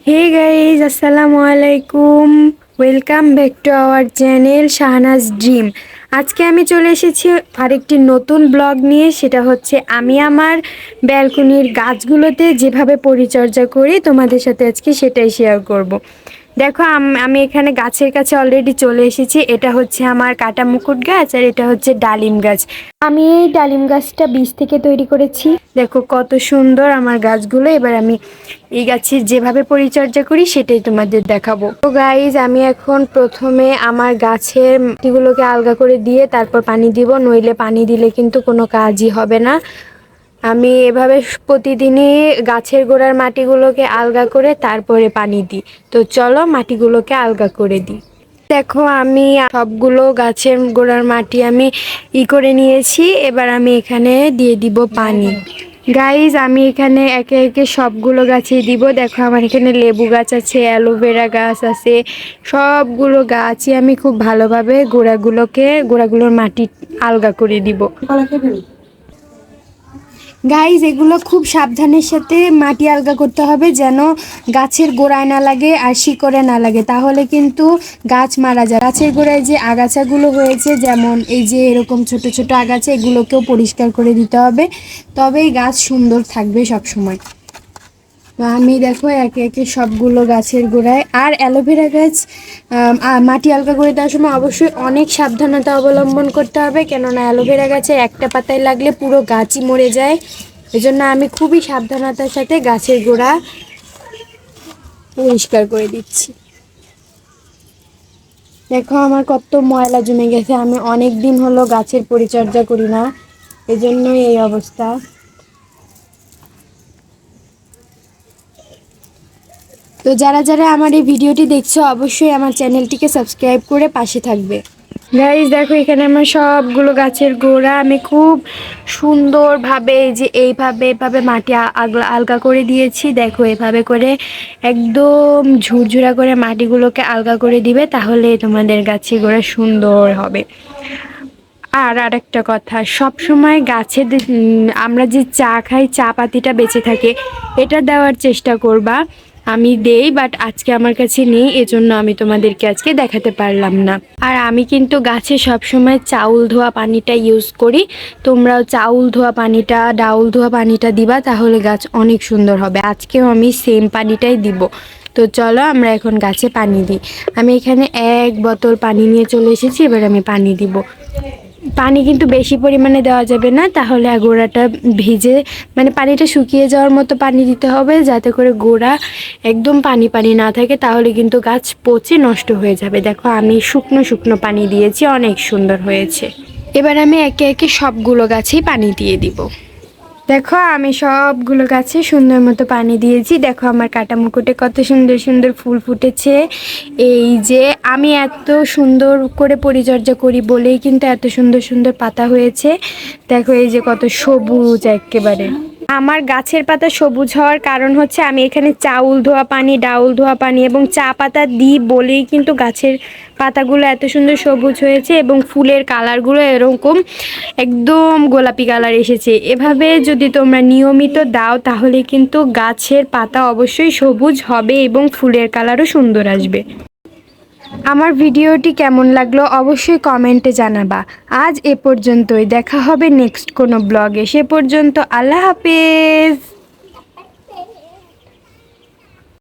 Hey guys, আসসালামু আলাইকুম। Welcome back to our channel Shahnaz dream. আজকে আমি চলে এসেছি আরেকটি নতুন ব্লগ নিয়ে। সেটা হচ্ছে আমি আমার ব্যালকনির গাছগুলোতে যেভাবে পরিচর্যা করি তোমাদের সাথে আজকে সেটাই শেয়ার করব। দেখো, আমি এখানে গাছের কাছে অলরেডি চলে এসেছি। এটা হচ্ছে আমার কাটা মুকুট গাছ আর এটা হচ্ছে ডালিম গাছ। আমি এই ডালিম গাছটা বীজ থেকে তৈরি করেছি। দেখো কত সুন্দর আমার গাছগুলো। এবার আমি এই গাছের যেভাবে পরিচর্যা করি সেটাই তোমাদের দেখাবো। তো গাইজ, আমি এখন প্রথমে আমার গাছের মাটিগুলোকে আলগা করে দিয়ে তারপর পানি দিব, নইলে পানি দিলে কিন্তু কোনো কাজই হবে না। আমি এভাবে প্রতিদিনই গাছের গোড়ার মাটিগুলোকে আলগা করে তারপরে পানি দিই। তো চলো মাটিগুলোকে আলগা করে দিই। দেখো, আমি সবগুলো গাছের গোড়ার মাটি আমি করে নিয়েছি। এবার আমি এখানে দিয়ে দিব পানি। গাইজ, আমি এখানে একে একে সবগুলো গাছে দিব। দেখো, আমার এখানে লেবু গাছ আছে, অ্যালোভেরা গাছ আছে, সবগুলো গাছই আমি খুব ভালোভাবে গোড়াগুলোর মাটি আলগা করে দিব। গাইজ, এগুলো খুব সাবধানের সাথে মাটি আলগা করতে হবে, যেন গাছের গোড়ায় না লাগে আর শিকড়ে না লাগে, তাহলে কিন্তু গাছ মারা যায়। গাছের গোড়ায় যে আগাছাগুলো হয়েছে, যেমন এই যে এরকম ছোট ছোট আগাছা, এগুলোকেও পরিষ্কার করে দিতে হবে, তবেই গাছ সুন্দর থাকবে সব সময়। আমি দেখো একে একে সবগুলো গাছের গোড়ায়। আর অ্যালোভেরা গাছ মাটি আলগা করে দেওয়ার সময় অবশ্যই অনেক সাবধানতা অবলম্বন করতে হবে, কেননা অ্যালোভেরা গাছে একটা পাতায় লাগলে পুরো গাছই মরে যায়। এজন্য আমি খুবই সাবধানতার সাথে গাছের গোড়া পরিষ্কার করে দিচ্ছি। দেখো আমার কত ময়লা জমে গেছে, আমি অনেক দিন হলো গাছের পরিচর্যা করি না, এজন্যই এই অবস্থা। তো যারা যারা আমার এই ভিডিওটি দেখছো, অবশ্যই আমার চ্যানেলটিকে সাবস্ক্রাইব করে পাশে থাকবে। গাইজ দেখো, এখানে আমার সবগুলো গাছের গোড়া আমি খুব সুন্দরভাবে এইভাবে মাটি আলগা করে দিয়েছি। দেখো, এভাবে করে একদম ঝুরঝুরা করে মাটিগুলোকে আলগা করে দিবে, তাহলে তোমাদের গাছের গোড়া সুন্দর হবে। আর আরেকটা কথা, সব সময় গাছে আমরা যে চা খাই, চা পাতিটা বেঁচে থাকে, এটা দেওয়ার চেষ্টা করবা। আমি দেই, বাট আজকে আমার কাছে নেই, এজন্য আমি তোমাদেরকে আজকে দেখাতে পারলাম না। আর আমি কিন্তু গাছে সব সময় চাউল ধোয়া পানিটা ইউজ করি। তোমরাও চাউল ধোয়া পানিটা, ডাউল ধোয়া পানিটা দিবা, তাহলে গাছ অনেক সুন্দর হবে। আজকেও আমি সেম পানিটাই দিব। তো চলো আমরা এখন গাছে পানি দিই। আমি এখানে 1 বোতল পানি নিয়ে চলে এসেছি। এবার আমি পানি দিব। পানি কিন্তু বেশি পরিমাণে দেওয়া যাবে না, তাহলে গোড়াটা ভিজে, মানে পানিটা শুকিয়ে যাওয়ার মতো পানি দিতে হবে, যাতে করে গোড়া একদম পানি পানি না থাকে, তাহলে কিন্তু গাছ পচে নষ্ট হয়ে যাবে। দেখো, আমি শুকনো শুকনো পানি দিয়েছি, অনেক সুন্দর হয়েছে। এবার আমি একে একে সবগুলো গাছেই পানি দিয়ে দিব। দেখো, আমি সবগুলো গাছে সুন্দর মতো পানি দিয়েছি। দেখো আমার কাটা মুকুটে কত সুন্দর সুন্দর ফুল ফুটেছে। এই যে আমি এত সুন্দর করে পরিচর্যা করি বলেই কিন্তু এত সুন্দর সুন্দর পাতা হয়েছে। দেখো এই যে কত সবুজ একেবারে। আমার গাছের পাতা সবুজ হওয়ার কারণ হচ্ছে আমি এখানে চাউল ধোয়া পানি, ডাউল ধোয়া পানি এবং চা পাতা দিই বলেই কিন্তু গাছের পাতাগুলো এত সুন্দর সবুজ হয়েছে এবং ফুলের কালারগুলো এরকম একদম গোলাপি কালার এসেছে। এভাবে যদি তোমরা নিয়মিত দাও, তাহলে কিন্তু গাছের পাতা অবশ্যই সবুজ হবে এবং ফুলের কালারও সুন্দর আসবে। আমার ভিডিওটি কেমন লাগলো অবশ্যই কমেন্টে জানাবা। আজ এ পর্যন্তই, দেখা হবে নেক্সট কোনো ব্লগে। সে পর্যন্ত আল্লাহ হাফেজ।